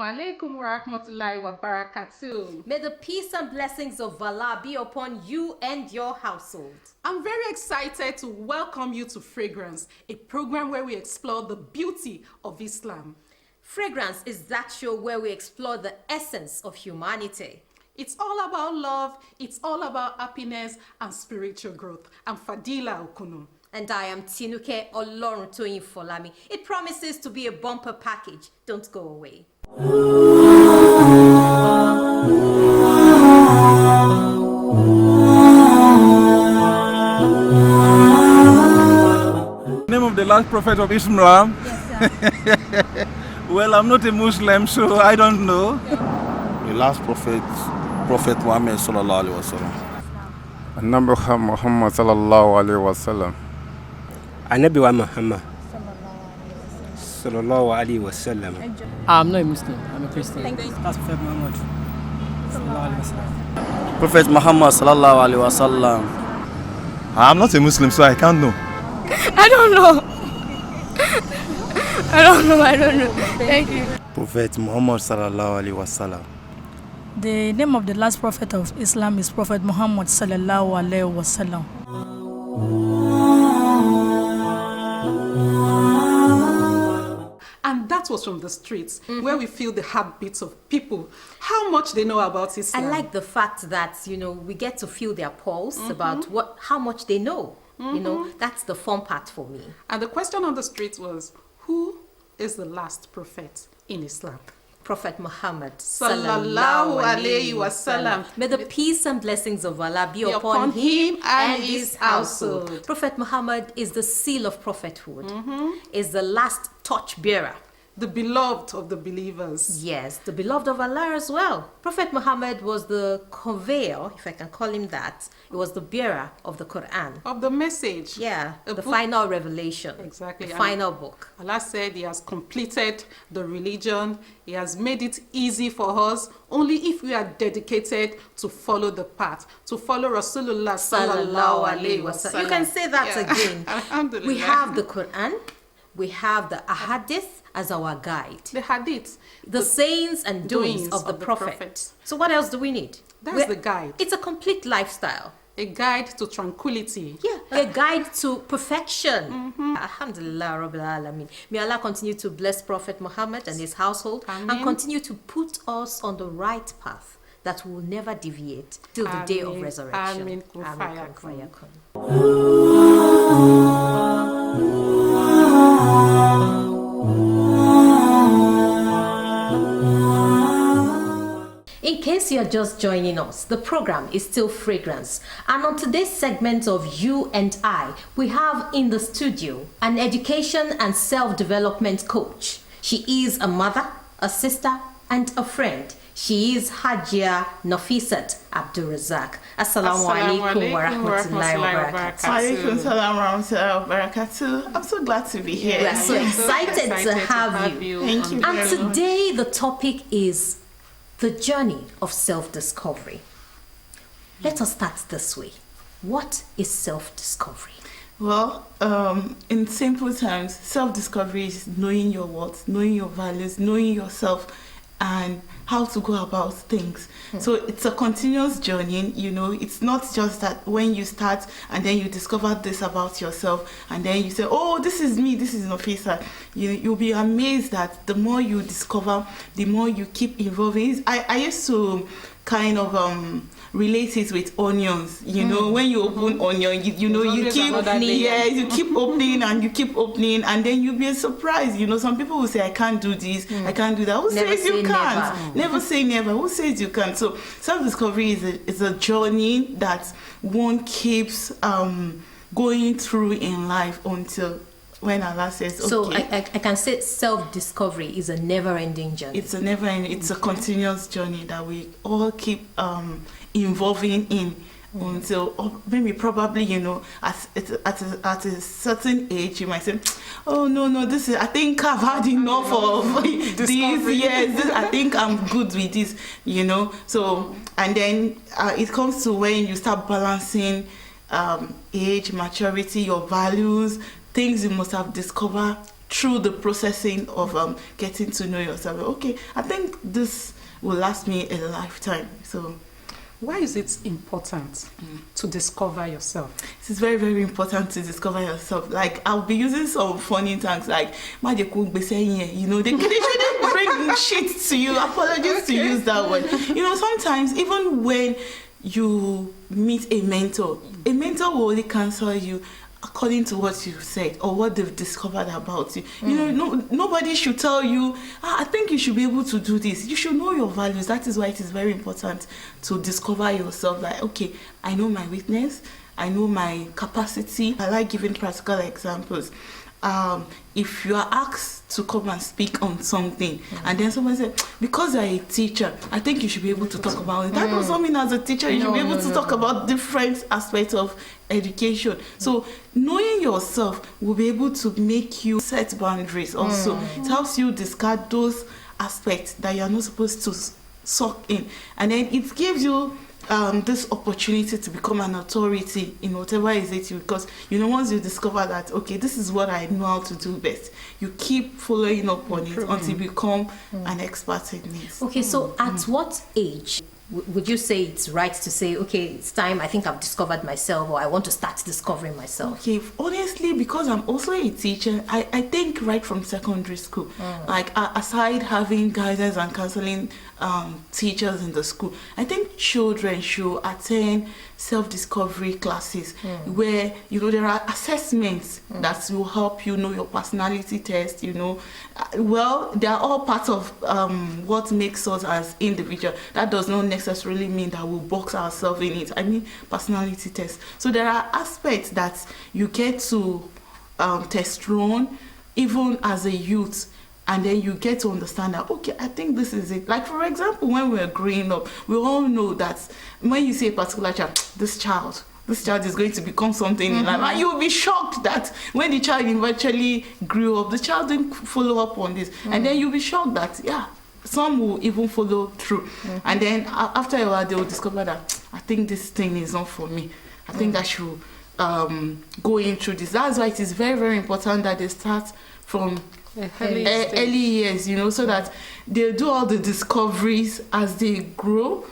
alaikum wa rahmatullahi wa barakatuh. May the peace and blessings of Allah be upon you and your household. I'm very excited to welcome you to Fragrance, a program where we explore the beauty of Islam. Fragrance is that show where we explore the essence of humanity. It's all about love, it's all about happiness and spiritual growth. I'm Fadila Okunu. And I am Tinuke Oloruntoyin Folami. It promises to be a bumper package. Don't go away. Name of the last prophet of Islam? Yes, sir. Well, I'm not a Muslim, so I don't know. The last prophet Muhammad sallallahu alaihi wasallam. Nabi Muhammad sallallahu alaihi wasallam. Anabi wa Muhammad sallallahu alaihi wasallam. I'm not a Muslim, I'm a Christian. Thank you. That's Prophet Muhammad sallallahu alaihi wasallam. Prophet Muhammad sallallahu alaihi wasallam. I'm not a Muslim, so I can't know. I don't know. I don't know. Thank you. Prophet Muhammad sallallahu alaihi wasallam. The name of the last prophet of Islam is Prophet Muhammad sallallahu alaihi wasallam. And that was from the streets, where we feel the heartbeats of people, how much they know about Islam. I like the fact that, we get to feel their pulse about how much they know. That's the fun part for me. And the question on the streets was, who is the last prophet in Islam? Prophet Muhammad Sallallahu alayhi wasallam. May the peace and blessings of Allah be upon him and his household. Prophet Muhammad is the seal of prophethood, is the last torch bearer. The beloved of the believers. Yes, the beloved of Allah as well. Prophet Muhammad was the conveyor, if I can call him that. He was the bearer of the Quran. Of the message. Yeah, A the book. final revelation. Exactly. The And final book. Allah said He has completed the religion. He has made it easy for us only if we are dedicated to follow the path, to follow Rasulullah sallallahu alaihi wasallam. You can say that again. Alhamdulillah. We have the Quran, we have the Ahadith as our guide. The hadith. The sayings and doings of the Prophet. So what else do we need? That's the guide. It's a complete lifestyle. A guide to tranquility. Yeah, a guide to perfection. Alhamdulillah Rabbil Alameen. May Allah continue to bless Prophet Muhammad and his household and continue to put us on the right path that will never deviate till the day of resurrection. Amin. Kun Amin. fayakun. Kun fayakun. In case you're just joining us, the program is still Fragrance. And on today's segment of You and I, we have in the studio an education and self-development coach. She is a mother, a sister, and a friend. She is Hajia Nafisat Abdulrazak. Assalamu alaikum wa rahmatullahi wa barakatuh. Alaikum salam wa rahmatullahi wa barakatuh. I'm so glad to be here. We are so excited to have you. Thank you And very much. today the topic is the journey of self-discovery. Let us start this way. What is self-discovery? Well, in simple terms, self-discovery is knowing your worth, knowing your values, knowing yourself, and how to go about things. So it's a continuous journey, it's not just that when you start and then you discover this about yourself and then you say, oh, this is me, this is Nafisa. You'll be amazed that the more you discover, the more you keep evolving. I used to kind of relate it with onions. When you open onion, you keep you keep opening and you keep opening, and then you'll be surprised. Some people will say, I can't do this, I can't do that. Who Never says you say can't? never. Never say never. Who says you can't? So self-discovery is a journey that one keeps going through in life until when Allah says, okay. So I can say self-discovery is a never-ending journey. It's a never-ending, it's a continuous journey that we all keep involving in until maybe probably at a certain age you might say, oh no, this is, I think I've had enough of this. Yes, I think I'm good with this. So and then it comes to when you start balancing age, maturity, your values, things you must have discovered through the processing of getting to know yourself. Okay, I think this will last me a lifetime. So why is it important to discover yourself? It's very, very important to discover yourself. Like, I'll be using some funny terms like, they shouldn't bring shit to you. Apologies to use that word. Sometimes even when you meet a mentor will only counsel you according to what you said or what they've discovered about you. Nobody should tell you, I think you should be able to do this. You should know your values. That is why it is very important to discover yourself. Like, okay, I know my weakness, I know my capacity. I like giving practical examples. If you are asked to come and speak on something, and then someone said, because you're a teacher, I think you should be able to talk about it. That doesn't mean as a teacher you should be able to talk about different aspects of education. So knowing yourself will be able to make you set boundaries also. It helps you discard those aspects that you're not supposed to suck in. And then it gives you this opportunity to become an authority in whatever is it, because once you discover that, okay, this is what I know how to do best, you keep following up on it until you become an expert in it. Okay, so at what age would you say it's right to say, okay, it's time, I think I've discovered myself, or I want to start discovering myself? Okay, honestly, because I'm also a teacher, I think right from secondary school, like aside having guidance and counseling teachers in the school, I think children should attend self-discovery classes where there are assessments that will help you know your personality test. Well, they are all part of what makes us as individuals. That does not necessarily mean that we'll box ourselves in it. I mean personality tests. So there are aspects that you get to test run even as a youth. And then you get to understand that, okay, I think this is it. Like, for example, when we're growing up, we all know that when you say a particular child, this child is going to become something in life. And you'll be shocked that when the child eventually grew up, the child didn't follow up on this. And then you'll be shocked that, some will even follow through. And then after a while, they will discover that, I think this thing is not for me. I think I should go into this. That's why it is very, very important that they start from early years, so that they do all the discoveries as they grow.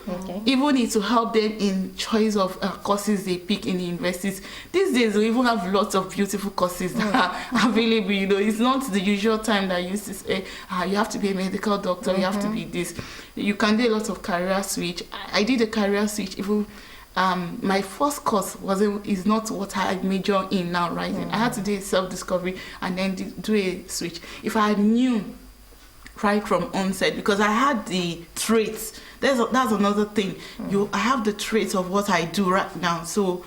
Even it will help them in choice of courses they pick in the universities. These days we even have lots of beautiful courses that are available. It's not the usual time that you used to say you have to be a medical doctor, you have to be this. You can do a lot of career switch. I did a career switch. Even my first course is not what I major in now, right? I had to do a self-discovery and then do a switch. If I knew right from onset, because I had the traits, that's another thing. I have the traits of what I do right now. So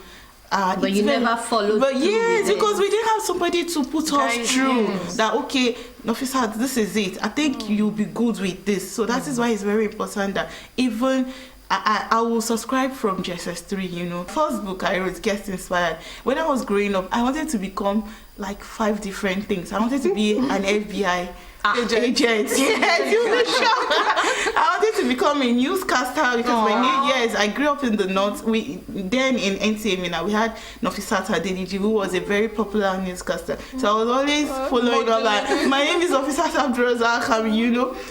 but you never followed. But yes, because we didn't have somebody to put us through that. Okay, Nafisa, this is it. I think you'll be good with this. So that is why it's very important that even I will subscribe from JSS3, First book I wrote, Get Inspired. When I was growing up, I wanted to become like 5 different things. I wanted to be an FBI agent. Yes, you'll be shocked. I wanted to become a newscaster because I grew up in the north. Then in NTA Mina, we had Nafisat Adeniji, who was a very popular newscaster. So I was always following up like, my name is Nafisat Abdurrazak,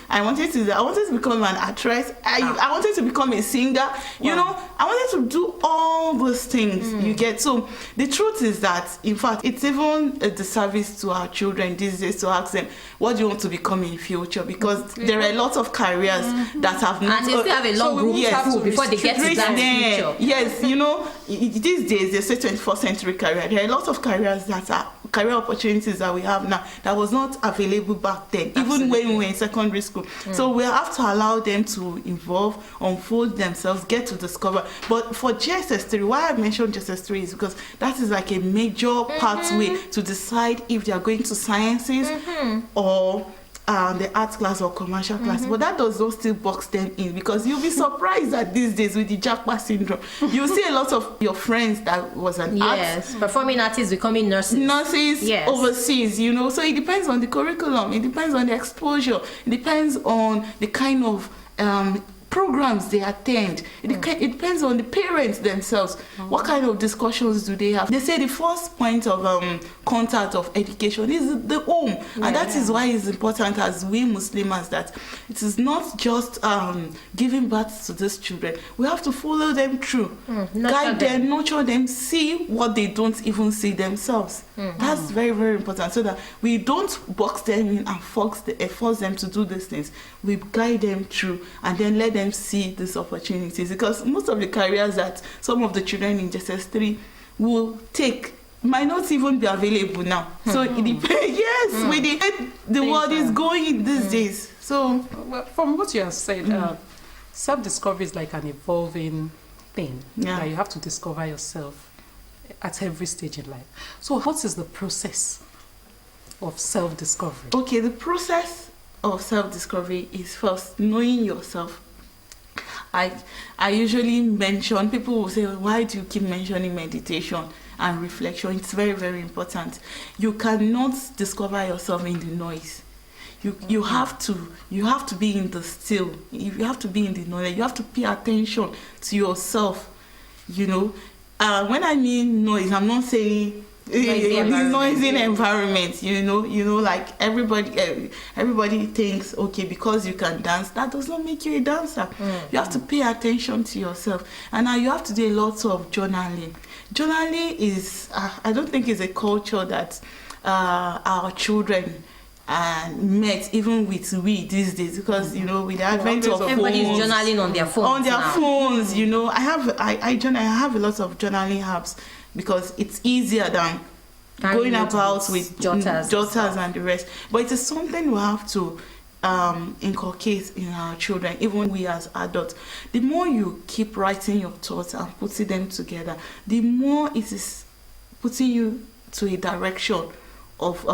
I wanted to become an actress. I wanted to become a singer. I wanted to do all those things. You get. So the truth is that, in fact, it's even a disservice to our children these days to ask them, what do you want to become in future? Because there are a lot of careers that have not, and they still have a long road before they get to that future. Yes, these days they say 21st century career. There are a lot of careers that are career opportunities that we have now that was not available back then, even when we were in secondary school. So we have to allow them to evolve, unfold themselves, get to discover. But for JSS3, why I mentioned JSS3 is because that is like a major pathway to decide if they are going to sciences or the arts class or commercial class. But that does not still box them in, because you'll be surprised that these days with the Jackpot syndrome, you see a lot of your friends that was an arts, performing artists becoming nurses overseas, so it depends on the curriculum, it depends on the exposure, it depends on the kind of programs they attend. It depends on the parents themselves. What kind of discussions do they have? They say the first point of contact of education is the home, and that is why it's important as we Muslims that it is not just giving birth to these children. We have to follow them through, guide them, nurture them, see what they don't even see themselves. That's very, very important, so that we don't box them in and force them to do these things. We guide them through and then let them see these opportunities, because most of the careers that some of the children in JSS3 will take might not even be available now. So it depends. Yes, with the world is going these days. So well, from what you have said, self-discovery is like an evolving thing that you have to discover yourself at every stage in life. So what is the process of self-discovery? Okay, the process of self-discovery is first knowing yourself. I usually mention, people will say, why do you keep mentioning meditation and reflection? It's very, very important. You cannot discover yourself in the noise. You have to be in the still. You have to be in the knowledge. You have to pay attention to yourself. You know, when I mean noise, I'm not saying noisy environment. You know, like everybody thinks, okay, because you can dance, that does not make you a dancer. You have to pay attention to yourself, and now you have to do a lot of journaling. Journaling is, I don't think, is a culture that our children met even with we these days, because with the advent of everybody's phones, journaling on their phones. I have a lot of journaling apps, because it's easier than going about with jotters and the rest. But it is something we have to inculcate in our children, even we as adults. The more you keep writing your thoughts and putting them together, the more it is putting you to a direction of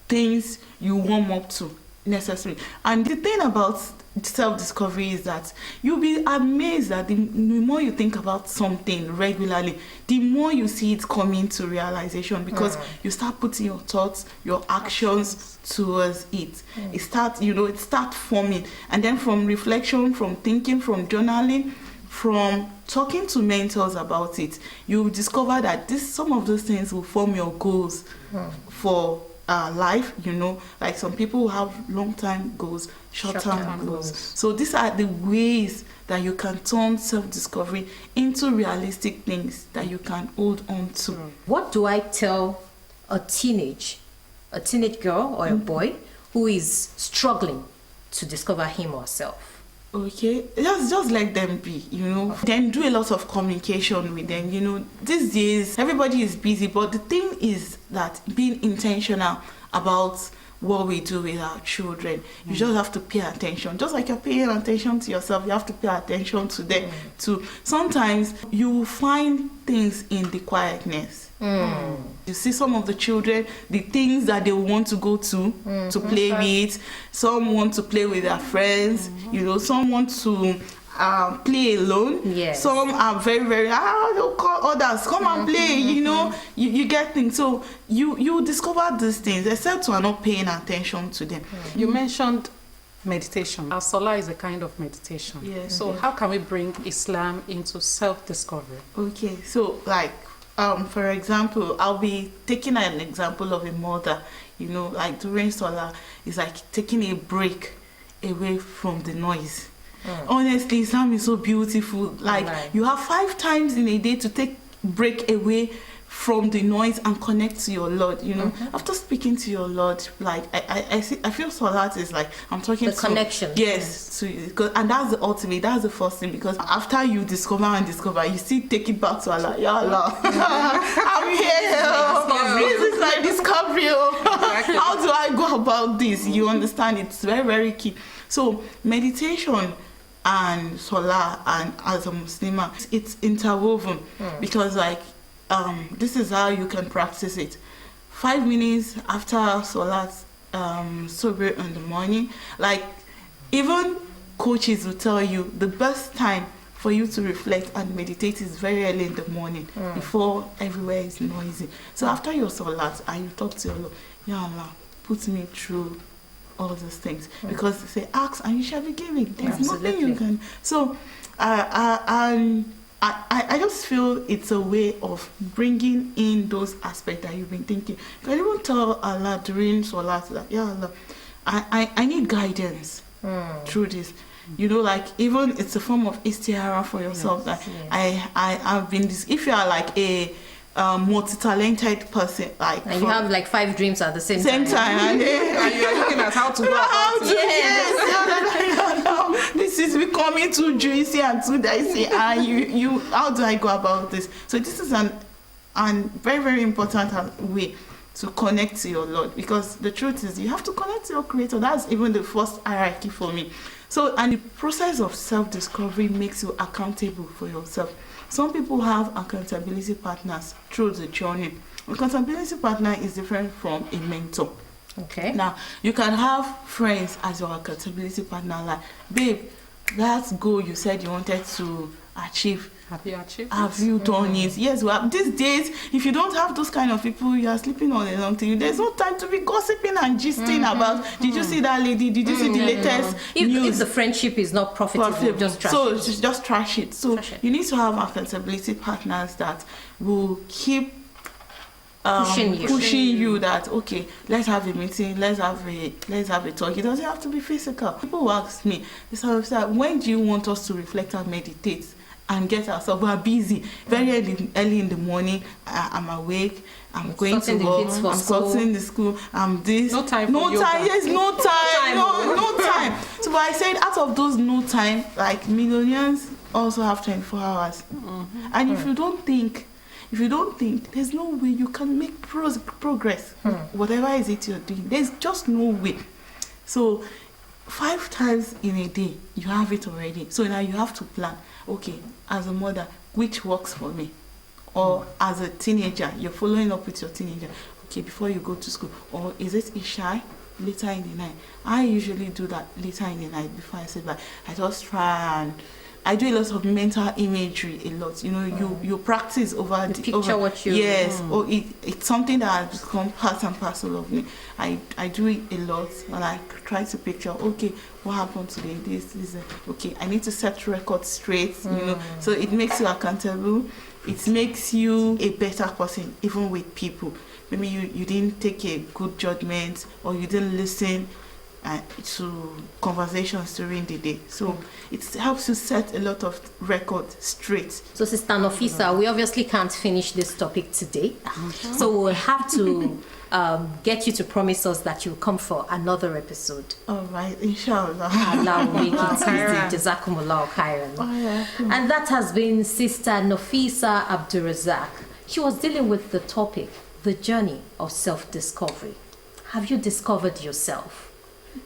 things you warm up to necessarily. And the thing about self-discovery is that you'll be amazed that the more you think about something regularly, the more you see it coming to realization, because you start putting your thoughts, your actions towards it. It starts forming, and then from reflection, from thinking, from journaling, from talking to mentors about it, you discover that some of those things will form your goals for life. Like some people have long-term goals, short-term goals. So these are the ways that you can turn self-discovery into realistic things that you can hold on to. What do I tell a teenage girl or a boy who is struggling to discover him or herself? Okay, just let them be, Then do a lot of communication with them. These days everybody is busy, but the thing is that being intentional about what we do with our children, you just have to pay attention. Just like you're paying attention to yourself, you have to pay attention to them too. Sometimes you will find things in the quietness. You see some of the children, the things that they want to go to play with. Some want to play with their friends. Some want to play alone. Yes. Some are very, very, they'll call others, come and play. You get things. So you discover these things, except you are not paying attention to them. You mentioned meditation. Our Salah is a kind of meditation. Yes. So how can we bring Islam into self-discovery? Okay, so for example, I'll be taking an example of a mother, like during Salah, it's like taking a break away from the noise. Honestly, Islam is so beautiful. You have 5 times in a day to take break away from the noise and connect to your Lord. After speaking to your Lord, I feel Salat is like I'm talking the connection. Yes, and that's the ultimate. That's the first thing, because after you discover, you still take it back to Allah. Ya Allah, I'm here. This is my discovery. How do I go about this? You understand? It's very, very key. So meditation and Salah, and as a Muslim, it's interwoven, because this is how you can practice it. 5 minutes after Salat, Subh in the morning. Even coaches will tell you the best time for you to reflect and meditate is very early in the morning, before everywhere is noisy. So after your Salat, and you talk to your Lord, Ya Allah, put me through all those things because they say, ask and you shall be given. There's nothing Absolutely. you can. So I just feel it's a way of bringing in those aspects that you've been thinking. You can even tell Allah during Salat that, yeah, Allah, I need guidance through this. You know, like even it's a form of istihara for yourself. That I've been this. If you are like a multi-talented person, like And you have like 5 dreams at the same time, And you're looking at how to go about it. Yes. No. This is becoming too juicy and too dicey. And you, how do I go about this? So this is an very, very important way to connect to your Lord, because the truth is you have to connect to your Creator. That's even the first hierarchy for me. So, and the process of self-discovery makes you accountable for yourself. Some people have accountability partners through the journey. Accountability partner is different from a mentor. Okay. Now, you can have friends as your accountability partner, like, babe, that goal you said you wanted to achieve, Have you achieved have it? you done it? Yes, well, these days, if you don't have those kind of people, you are sleeping on a long thing. There's no time to be gossiping and gisting about, did you see that lady? Did you see the latest news? If the friendship is not profitable, just trash so it. just trash it. So Trash it. you need to have accountability partners that will keep pushing you that, okay, let's have a meeting, let's have a talk. It doesn't have to be physical. People will ask me, when do you want us to reflect and meditate and get ourselves? We're busy very early in the morning. I'm awake, I'm going to work, I'm sorting the school, I'm this. No time for yoga. Yes, no time. So but I said, out of those no time, like millionaires also have 24 hours. And if you don't think, there's no way you can make progress. Whatever is it you're doing, there's just no way. So 5 times in a day, you have it already. So now you have to plan, okay, as a mother, which works for me? Or as a teenager, you're following up with your teenager, okay, before you go to school. Or is it Isha later in the night? I usually do that later in the night before I say bye. I just try and I do a lot of mental imagery, a lot. You know, you practice over the picture what you. Yes, or it's something that has become part and parcel of me. I do it a lot, and I try to picture. Okay, what happened today? This okay. I need to set records straight. You know, so it makes you accountable. It makes you a better person, even with people. Maybe you didn't take a good judgment, or you didn't listen to conversations during the day. So it helps you set a lot of records straight. So Sister Nofisa, we obviously can't finish this topic today. So we'll have to get you to promise us that you'll come for another episode. All right, inshallah. Allah will make it easy. Jazakumullah khairan. And that has been Sister Nofisa Abdulrazak. She was dealing with the topic, the journey of self-discovery. Have you discovered yourself?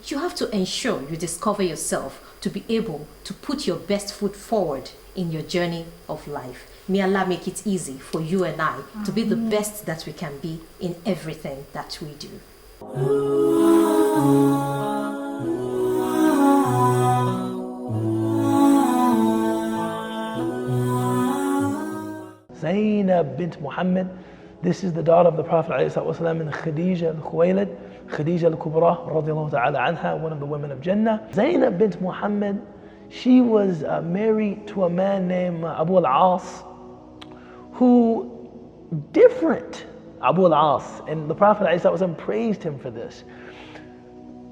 You have to ensure you discover yourself to be able to put your best foot forward in your journey of life. May Allah make it easy for you and I to be the best that we can be in everything that we do. Zainab bint Muhammad. This is the daughter of the Prophet ﷺ and Khadija al-Khuwaylid, Khadija al-Kubra, radiallahu ta'ala anha, one of the women of Jannah. Zainab bint Muhammad, she was married to a man named Abu al-As, who different Abu al-As, and the Prophet ﷺ praised him for this.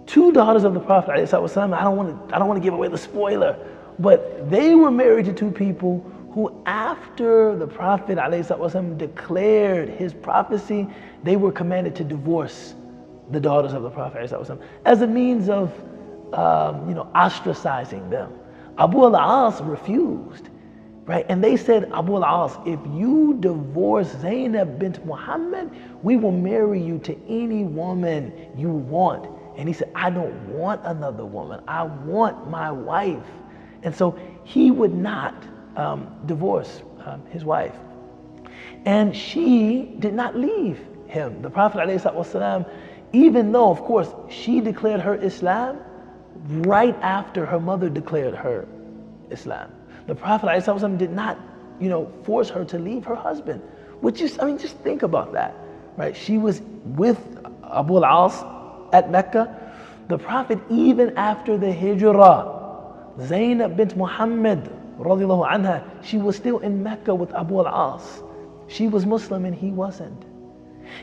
2 daughters of the Prophet ﷺ, I don't want to give away the spoiler, but they were married to 2 people who, after the Prophet ﷺ declared his prophecy, they were commanded to divorce the daughters of the Prophet ﷺ as a means of ostracizing them. Abu al-As refused, right? And they said, Abu al-As, if you divorce Zainab bint Muhammad, we will marry you to any woman you want. And he said, I don't want another woman. I want my wife. And so he would not divorce his wife. And she did not leave him. The Prophet ﷺ, even though, of course, she declared her Islam right after her mother declared her Islam. The Prophet ﷺ did not, force her to leave her husband. Which is, just think about that, right? She was with Abu al-As at Mecca. The Prophet, even after the Hijrah, Zainab bint Muhammad, radiallahu anha, she was still in Mecca with Abu al-As. She was Muslim and he wasn't.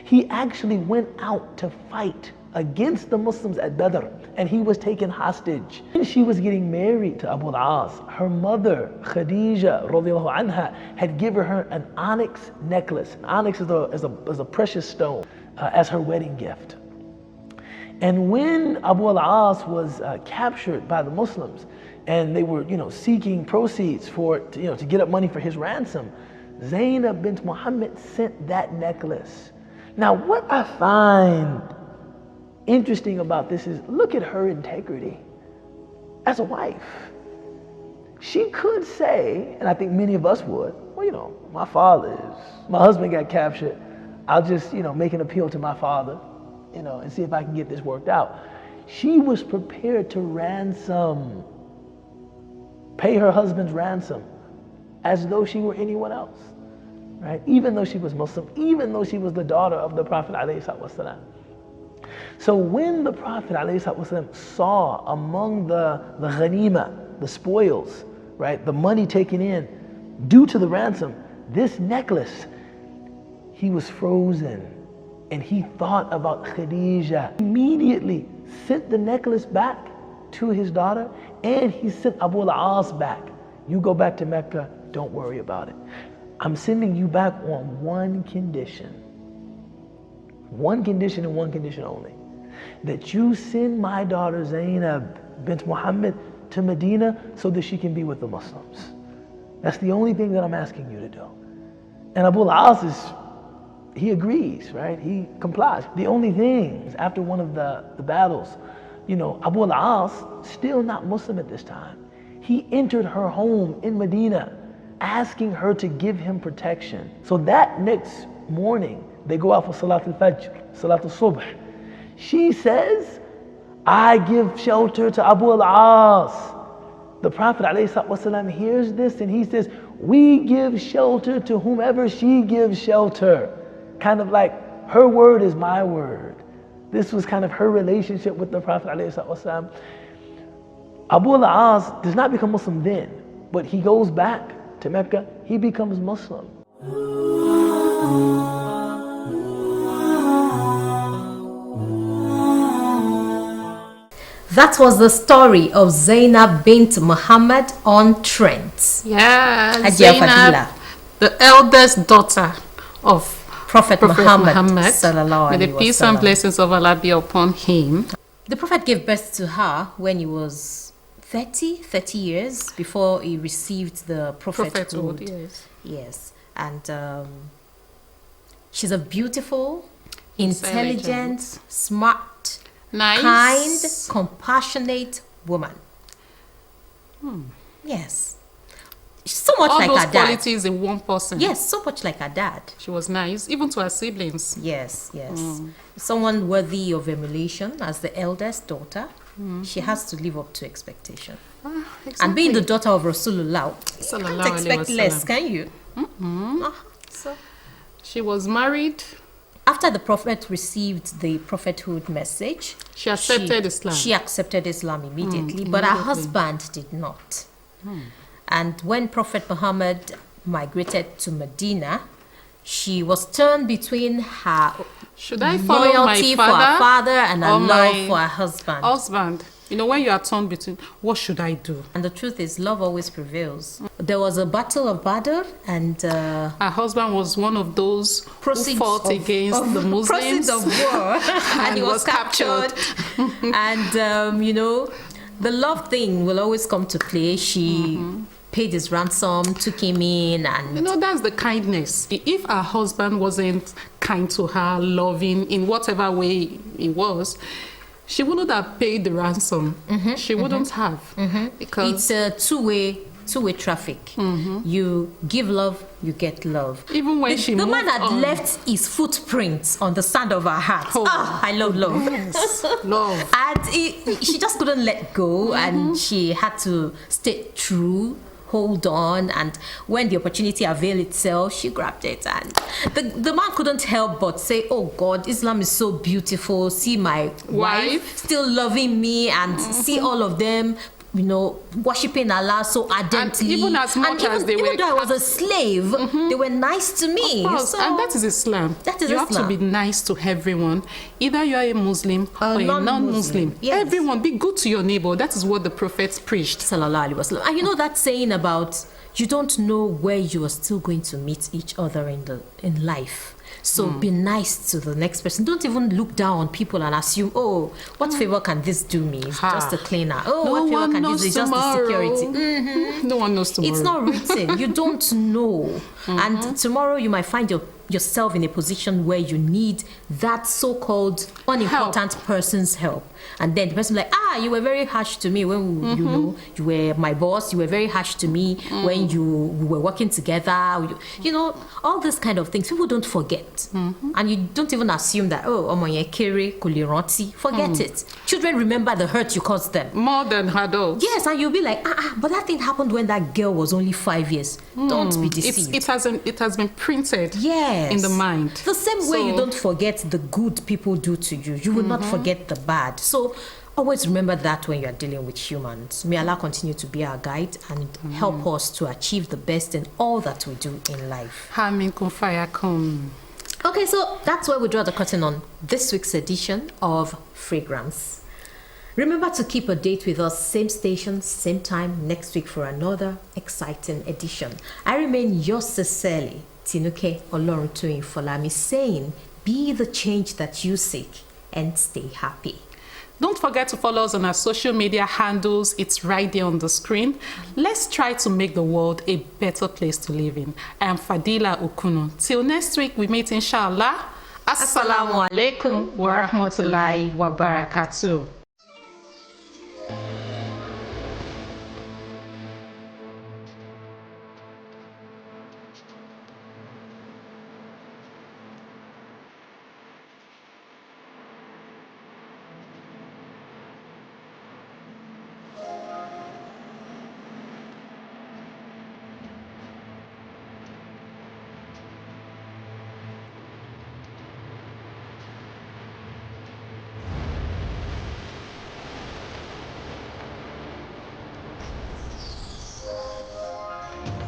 He actually went out to fight against the Muslims at Badr, and he was taken hostage. When she was getting married to Abu al-As, her mother, Khadija, radiallahu anha, had given her an onyx necklace. An onyx is a precious stone as her wedding gift. And when Abu al-As was captured by the Muslims, and they were, seeking proceeds to get up money for his ransom, Zainab bint Muhammad sent that necklace. Now, what I find interesting about this is, look at her integrity as a wife. She could say, and I think many of us would, well, my husband got captured. I'll just, make an appeal to my father, and see if I can get this worked out. She was prepared to pay her husband's ransom as though she were anyone else, right? Even though she was Muslim, even though she was the daughter of the Prophet ﷺ. So when the Prophet ﷺ saw among the ghanima, the spoils, right, the money taken in due to the ransom, this necklace, he was frozen and he thought about Khadija. Immediately sent the necklace back to his daughter, and he sent Abu al-As back. You go back to Mecca, don't worry about it. I'm sending you back on one condition. One condition and one condition only. That you send my daughter Zainab bint Muhammad to Medina so that she can be with the Muslims. That's the only thing that I'm asking you to do. And Abu al-As he agrees, right? He complies. The only thing is, after one of the battles, Abu al-As, still not Muslim at this time, he entered her home in Medina asking her to give him protection. So that next morning, they go out for Salat al-Fajr, Salat al-Subh. She says, I give shelter to Abu al-As. The Prophet ﷺ hears this and he says, we give shelter to whomever she gives shelter. Kind of like, her word is my word. This was kind of her relationship with the Prophet ﷺ. Abu al-As does not become Muslim then, but he goes back to Mecca, he becomes Muslim. That was the story of Zainab bint Muhammad on Trent. Yeah, Zainab, the eldest daughter of Prophet Muhammad. May the peace and blessings of Allah be upon him. The Prophet gave birth to her when he was 30 years before he received the prophethood. Yes. And she's a beautiful, intelligent, smart, nice, kind, compassionate woman. Yes. So much all like those her dad. qualities in one person. Yes, so much like her dad. She was nice, even to her siblings. Yes. Someone worthy of emulation as the eldest daughter. She has to live up to expectation. Exactly. And being the daughter of Rasulullah, you can't expect less, can you? So she was married. After the Prophet received the prophethood message, she accepted Islam. She accepted Islam immediately, but her husband did not. And when Prophet Muhammad migrated to Medina, she was torn between her loyalty for her father and her love for her husband. When you are torn between, what should I do? And the truth is, love always prevails. There was a battle of Badr, and her husband was one of those who fought against the Muslims. Proceeds of war, and he was captured. And, the love thing will always come to play. She paid his ransom, took him in, and that's the kindness. If her husband wasn't kind to her, loving in whatever way it was, she wouldn't have paid the ransom. She wouldn't have, it's because a two-way traffic. You give love, you get love. Even when the man had left his footprints on the sand of her heart. I love love. Yes, love. And she just couldn't let go, and she had to stay true hold on, and when the opportunity availed itself, she grabbed it. And the man couldn't help but say, oh God, Islam is so beautiful. See my wife still loving me, and see all of them, you know, worshipping Allah so ardently. And even as much as they were, even though I was a slave, they were nice to me. Of course, So, and that is Islam. That is you Islam. have to be nice to everyone. Either you are a Muslim or a non-Muslim. Yes. Everyone, be good to your neighbor. That is what the Prophet preached. Sallallahu Alaihi Wasallam. And you know that saying about you don't know where you are still going to meet each other in life. So be nice to the next person. Don't even look down on people and assume, oh, what favor can this do me? It's just a cleaner. Oh, No what favor one can this knows do? It's just the tomorrow. security. No one knows tomorrow. It's not written. You don't know. And tomorrow you might find yourself in a position where you need that so-called unimportant person's help. And then the person like, you were very harsh to me when you know you were my boss. You were very harsh to me when we were working together. You know, all these kind of things. People don't forget. And you don't even assume that, forget it. Children remember the hurt you caused them. More than adults. Yes, and you'll be like, but that thing happened when that girl was only 5 years. Don't be deceived. It has been printed in the mind. The same way you don't forget the good people do to you, you will not forget the bad. So always remember that when you are dealing with humans. May Allah continue to be our guide and help us to achieve the best in all that we do in life. Amin kun fayakun. Okay, so that's where we draw the curtain on this week's edition of Fragrance. Remember to keep a date with us, same station, same time next week for another exciting edition. I remain yours sincerely, Tinuke Oloruntoyin Folami, saying, be the change that you seek and stay happy. Don't forget to follow us on our social media handles. It's right there on the screen. Let's try to make the world a better place to live in. I am Fadila Okunu. Till next week, we meet inshallah. Assalamu alaikum wa rahmatullahi wa barakatuh.